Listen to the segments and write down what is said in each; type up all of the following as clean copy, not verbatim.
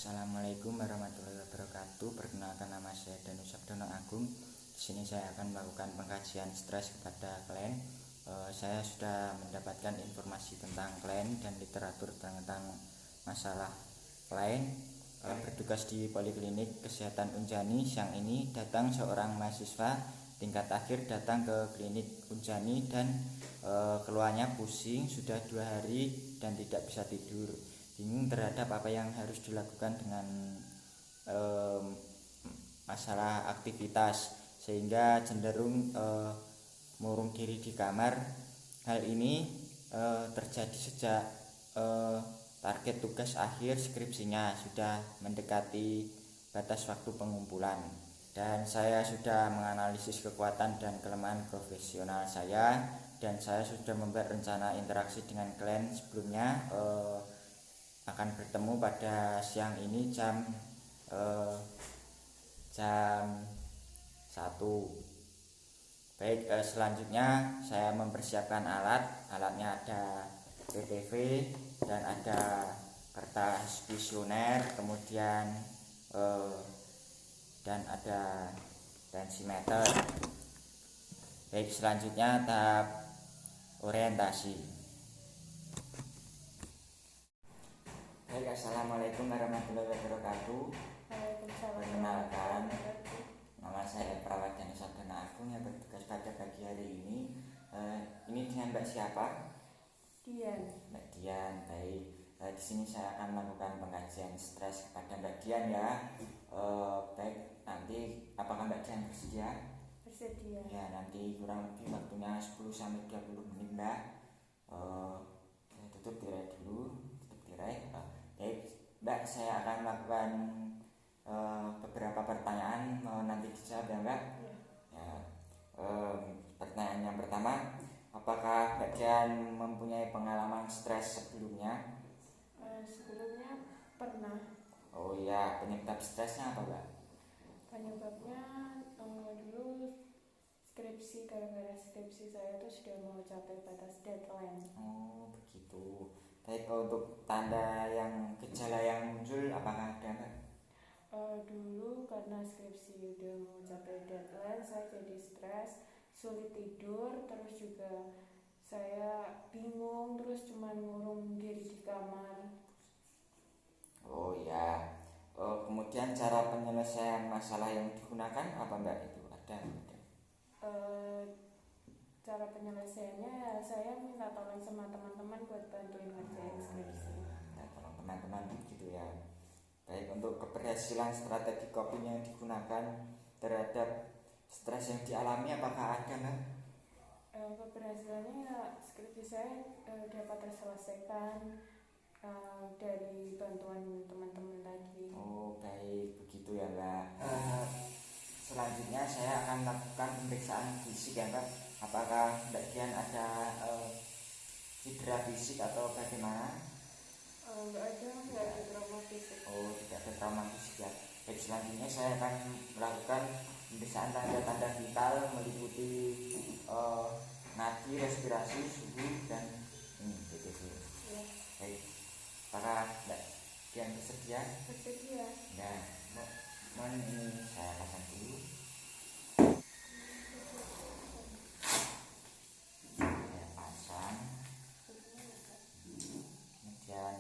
Assalamualaikum warahmatullahi wabarakatuh. Perkenalkan, nama saya Danu Sabdono Agung. Di sini saya akan melakukan pengkajian stres kepada klien. Saya sudah mendapatkan informasi tentang klien dan literatur tentang masalah klien. Bertugas di Poliklinik Kesehatan Unjani. Siang ini datang seorang mahasiswa tingkat akhir datang ke klinik Unjani dan keluarnya pusing sudah 2 hari dan tidak bisa tidur. Bingung terhadap apa yang harus dilakukan dengan masalah aktivitas, sehingga cenderung mengurung diri di kamar. Hal ini terjadi sejak target tugas akhir skripsinya sudah mendekati batas waktu pengumpulan, dan saya sudah menganalisis kekuatan dan kelemahan profesional saya, dan saya sudah membuat rencana interaksi dengan klien sebelumnya. Akan bertemu pada siang ini jam 1. Baik, selanjutnya saya mempersiapkan alatnya ada PPV dan ada kertas kuesioner, kemudian dan ada tensimeter. Baik, selanjutnya tahap orientasi. Baik, assalamualaikum warahmatullahi wabarakatuh. Perkenalkan, nama saya Perawat Danu Sabdono Agung yang bertugas pada pagi hari ini. Ini dengan Mbak siapa? Dian. Mbak Dian. Baik. Di sini saya akan melakukan pengkajian stres kepada Mbak Dian ya. Baik, nanti apakah Mbak Dian bersedia? Bersedia. Ya, nanti kurang lebih waktunya 10-20 menit, Mbak. Saya tutup tirai dulu. Baik, Mbak, saya akan melakukan beberapa pertanyaan, nanti dijawab ya, Mbak. Ya. Pertanyaan yang pertama, apakah Mbak Dian mempunyai pengalaman stres sebelumnya? Sebelumnya pernah. Oh iya, penyebab stresnya apa, Mbak? Penyebabnya dulu skripsi, gara-gara skripsi saya itu sudah mau capai batas deadline. Oh begitu. Baik, untuk tanda yang gejala yang muncul apakah ada, Mbak? Dulu karena skripsi udah mau capai deadline, saya jadi stres, sulit tidur, terus juga saya bingung, terus cuma ngurung diri di kamar. Oh ya. Kemudian cara penyelesaian masalah yang digunakan apa, Mbak? Itu ada? Cara penyelesaiannya ya saya minta tolong sama teman-teman buat bantuin ngerjain skripsi. Minta tolong teman-teman gitu ya. Baik, untuk keberhasilan strategi coping yang digunakan terhadap stres yang dialami apakah ada, Mbak? Keberhasilannya ya skripsi saya dapat terselesaikan dari bantuan teman-teman tadi. Oh baik, begitu ya, Mbak. Selanjutnya saya akan melakukan pemeriksaan fisik ya, Mbak. Apakah Mbak Dian ada cedera fisik atau bagaimana? Nggak ada trauma fisik. Oh, tidak ada trauma fisik ya. Baik, selanjutnya saya akan melakukan pemeriksaan tanda-tanda vital meliputi nadi, respirasi, suhu, dan BTG. Ya. Baik, apakah Mbak Dian bersedia? Bersedia. Ya, mohon ini saya pasang dulu. Saya pasang. Kemudian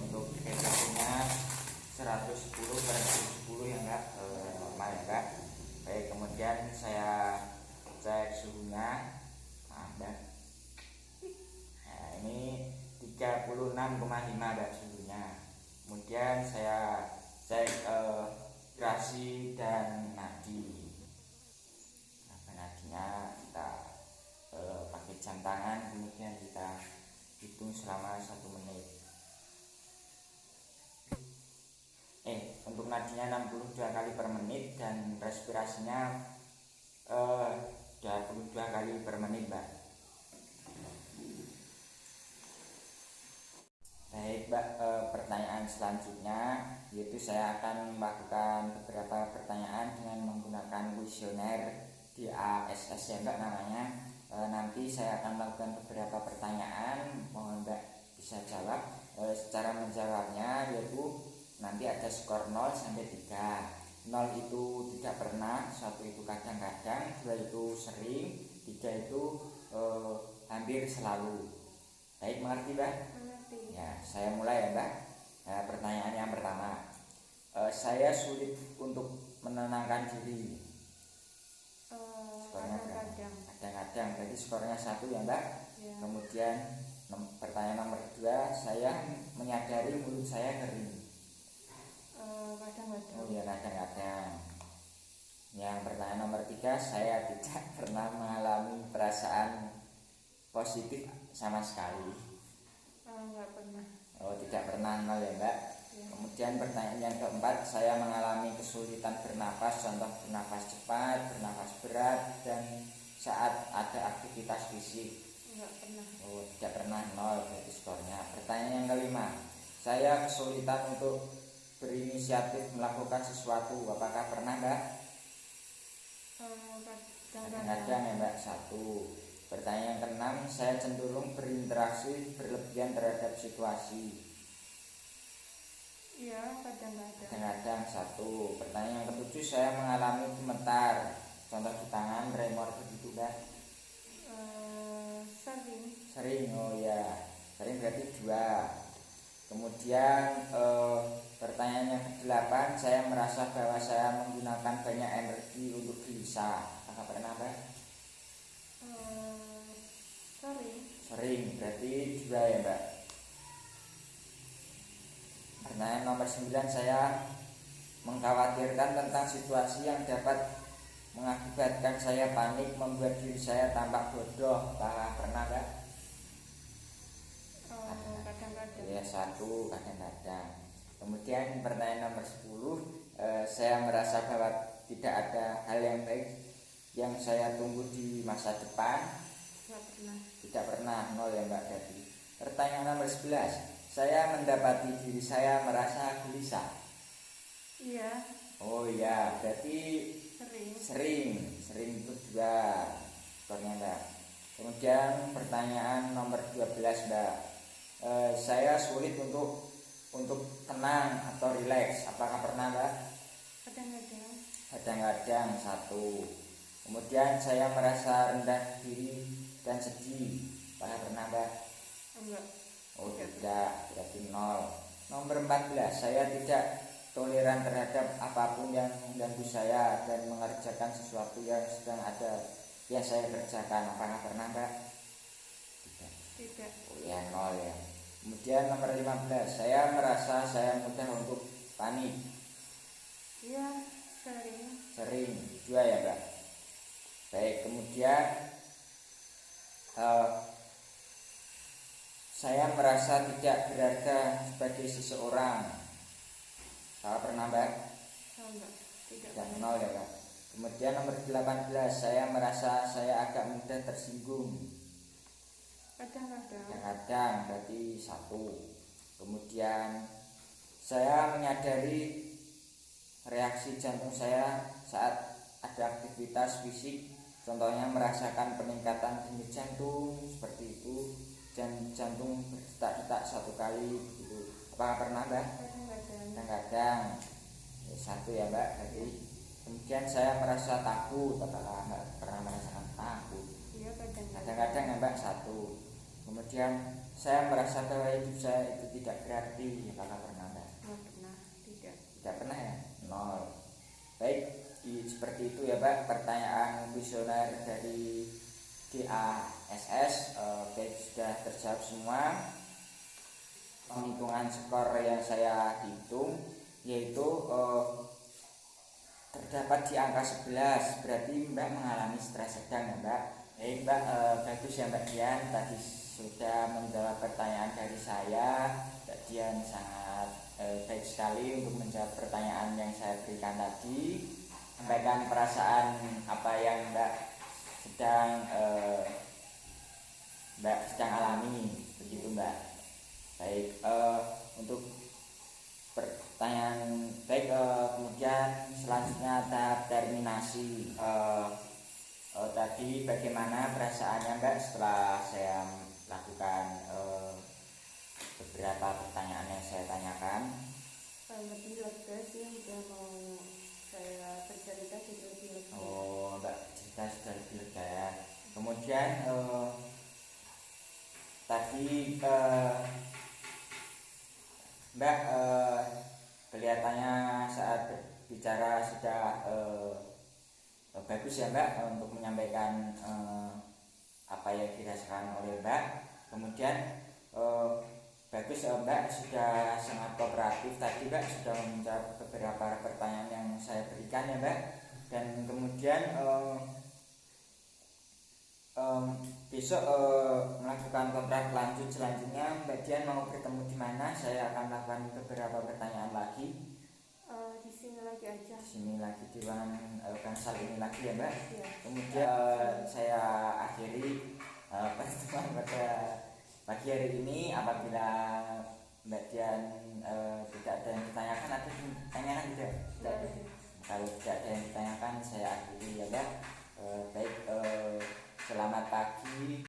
untuk EKG-nya 110/110 ya, Mbak, normal ya, Mbak. Baik, kemudian saya cek suhunya. Nah, Mbak. Nah, ini 36,5, Mbak, suhunya. Kemudian saya cek irasi dan nadi. Nadinya kita pakai jam tangan, kemudian kita hitung selama 1 menit. untuk nadinya 62 kali per menit dan respirasinya 22 kali per menit, Mbak. Baik, Mbak, pertanyaan selanjutnya yaitu saya akan melakukan beberapa pertanyaan dengan menggunakan kuesioner DASS ya, Mbak, namanya. Nanti saya akan melakukan beberapa pertanyaan, mohon Mbak bisa jawab. Cara menjawabnya yaitu nanti ada skor 0 sampai 3. 0 itu tidak pernah, 1 itu kadang-kadang, 2 itu sering, 3 itu hampir selalu. Baik, mengerti, Mbak? Mengerti. Ya, saya mulai ya, Mbak. Pertanyaan yang pertama, saya sulit untuk menenangkan diri. Skornya Kadang-kadang. Kadang-kadang, berarti skornya 1 ya, Mbak. Ya. Kemudian pertanyaan nomor 2, saya menyadari mulut saya kering. Kadang-kadang. Oh ya, kadang-kadang. Yang pertanyaan nomor 3, saya tidak pernah mengalami perasaan positif sama sekali. Enggak pernah. Oh, tidak pernah, 0 ya, Mbak. Ya. Kemudian pertanyaan yang keempat, saya mengalami kesulitan bernapas, contoh bernapas cepat, bernapas berat, dan saat ada aktivitas fisik. Enggak pernah. Oh, tidak pernah, 0 berarti skornya. Pertanyaan yang kelima, saya kesulitan untuk berinisiatif melakukan sesuatu, apakah pernah, Mbak? Kadang-kadang ya, Mbak, 1. Pertanyaan yang keenam, saya cenderung berinteraksi berlebihan terhadap situasi. Iya, kadang-kadang. Kadang-kadang, 1. Pertanyaan yang ketujuh, saya mengalami gemetar, contoh di tangan, tremor begitu, Mbak? Sering. Sering, oh ya, sering berarti 2. Kemudian pertanyaan yang ke-8, saya merasa bahwa saya menggunakan banyak energi untuk gelisah, apakah pernah, Mbak? Sering. Sering, berarti 2 ya, Mbak. Pertanyaan nomor 9, saya mengkhawatirkan tentang situasi yang dapat mengakibatkan saya panik, membuat diri saya tampak bodoh, apakah pernah, Mbak? Kadang-kadang. Ya, 1, kadang-kadang. Kemudian pertanyaan nomor 10, saya merasa bahwa tidak ada hal yang baik yang saya tunggu di masa depan. Enggak pernah. Tidak pernah, 0 ya, Mbak. Jadi pertanyaan nomor 11, saya mendapati diri saya merasa gelisah. Iya. Oh iya, berarti Sering. sering itu 2 skornya, Mbak. Kemudian pertanyaan nomor 12, Mbak, saya sulit untuk tenang atau rileks, apakah pernah, Mbak? Kadang-kadang. Kadang-kadang, 1. Kemudian saya merasa rendah diri dan sedih, apakah pernah, Mbak? Enggak. Oh tidak, berarti 0. Nomor 14, saya tidak toleran terhadap apapun yang mengganggu saya dan mengerjakan sesuatu yang sedang ada yang saya kerjakan, apakah pernah, Mbak? Tidak. Oh ya, 0 ya. Kemudian nomor 15, saya merasa saya mudah untuk panik. Iya, sering. Sering, 2 ya, Mbak. Baik, kemudian saya merasa tidak berharga sebagai seseorang. Apakah pernah, Mbak? Enggak. Tidak Tidak, pernah. 0 ya, Mbak. Kemudian nomor 18, saya merasa saya agak mudah tersinggung. Kadang-kadang. Kadang-kadang, berarti 1. Kemudian saya menyadari reaksi jantung saya saat ada aktivitas fisik, contohnya merasakan peningkatan denyut jantung seperti itu, dan jantung berdetak-detak 1 kali begitu. Apakah pernah, Mbak? Kadang-kadang. Kadang-kadang, 1 ya, Mbak. Jadi kemudian saya merasa takut, apakah Mbak pernah merasakan takut? Iya, kadang-kadang. Kadang-kadang ya, Mbak, 1. Kemudian saya merasa bahwa hidup saya itu tidak berarti, apakah pernah, Mbak? Enggak pernah. Tidak. Tidak pernah ya, 0. Baik, seperti itu ya, Mbak, pertanyaan kuesioner dari DASS. Oke, sudah terjawab semua. Penghitungan skor yang saya hitung yaitu terdapat di angka 11, berarti Mbak mengalami stres sedang ya, Mbak. Baik, Mbak, bagus ya, Mbak Dian, tadi sudah menjawab pertanyaan dari saya. Mbak Dian sangat baik sekali untuk menjawab pertanyaan yang saya berikan tadi. Sampaikan perasaan apa yang Mbak sedang alami, begitu Mbak. Baik, untuk pertanyaan baik, kemudian selanjutnya tahap terminasi. Tadi bagaimana perasaannya Mbak setelah saya lakukan beberapa pertanyaan yang saya tanyakan? Lebih lega sih, udah mau saya bercerita jadi lebih lega. Oh, Mbak cerita sudah lebih lega ya. Kemudian tadi Mbak kelihatannya saat bicara sudah bagus ya Mbak untuk menyampaikan apa yang dirasakan oleh Mbak. Kemudian bagus Mbak sudah sangat kooperatif tadi Mbak, sudah menjawab beberapa pertanyaan yang saya berikan ya Mbak. Dan kemudian besok melakukan kontrak lanjut selanjutnya Mbak Dian mau bertemu di mana? Saya akan lakukan beberapa pertanyaan lagi. Di sini lagi aja. Di sini lagi di ruangan Bangsal ini lagi ya Mbak. Ya. Kemudian saya akhiri pertemuan pada pagi hari ini. Apabila Mbak Dian tidak ada yang ditanyakan atau ditanyakan tidak? Kalau tidak ada yang ditanyakan saya akhiri ya Mbak. Baik, selamat pagi.